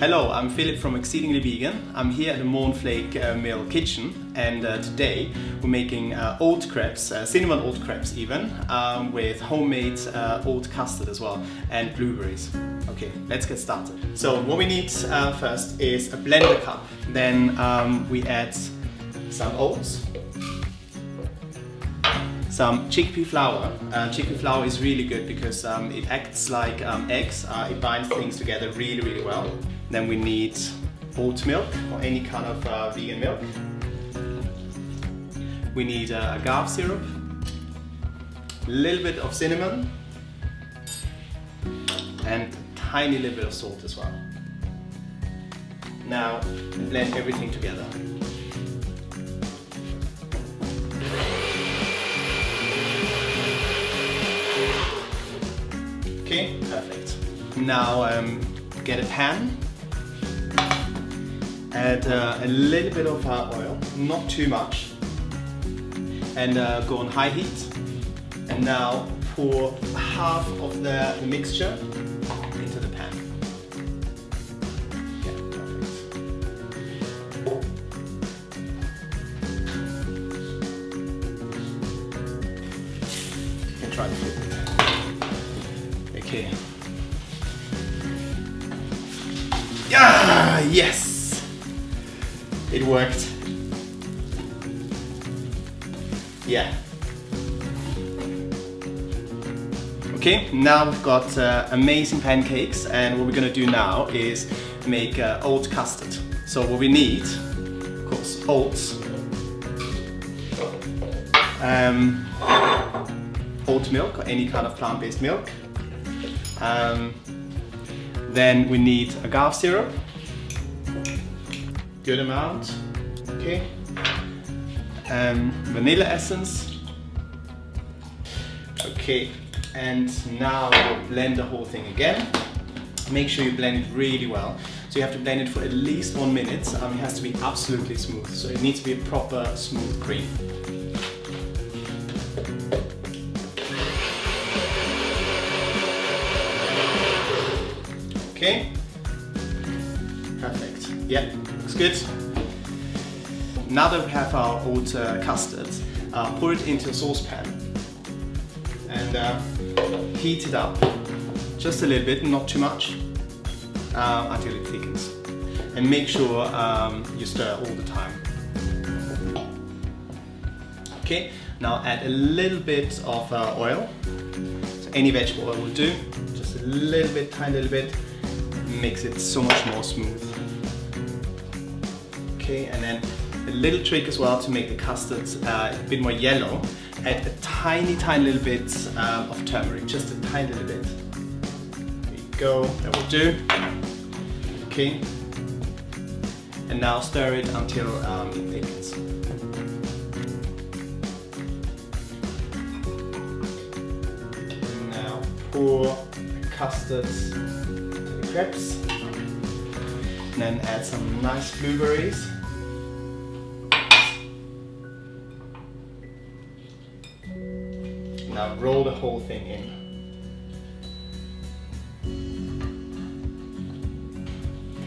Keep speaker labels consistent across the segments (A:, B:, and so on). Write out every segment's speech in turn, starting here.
A: Hello, I'm Philip from Exceedingly Vegan. I'm here at the Mournflake Mill kitchen, and today we're making oat crepes, cinnamon oat crepes even, with homemade oat custard as well, and blueberries. Okay, let's get started. So what we need first is a blender cup. Then we add some oats, some chickpea flour. Chickpea flour is really good because it acts like eggs. It binds things together really well. Then we need oat milk or any kind of vegan milk. We need agave syrup, a little bit of cinnamon, and a tiny little bit of salt as well. Now blend everything together. Okay, perfect. Now get a pan, add a little bit of oil, not too much, and go on high heat. And now pour half of the mixture into the pan. Yeah, perfect. You can try to flip it. Okay. Ah, yes! It worked. Yeah. Okay, now we've got amazing pancakes, and what we're gonna do now is make oat custard. So what we need, of course, oats, oat milk or any kind of plant-based milk. Then we need agave syrup, good amount, okay. Vanilla essence, okay. And now we'll blend the whole thing again. Make sure you blend it really well. So you have to blend it for at least 1 minute. It has to be absolutely smooth. So it needs to be a proper smooth cream. Okay, perfect. Yeah, looks good. Now that we have our oat custard, pour it into a saucepan and heat it up just a little bit, not too much, until it thickens. And make sure you stir all the time. Okay, now add a little bit of oil. So any vegetable oil will do. Just a little bit, tiny little bit. Makes it so much more smooth. Okay, and then a little trick as well to make the custard a bit more yellow. Add a tiny little bit of turmeric, just a tiny little bit. There you go, that will do. Okay, and now stir it until it thickens. Now pour the custard crepes, and then add some nice blueberries. Now roll the whole thing in.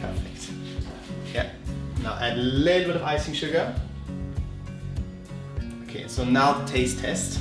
A: Perfect. Yeah. Now add a little bit of icing sugar. Okay, so now the taste test.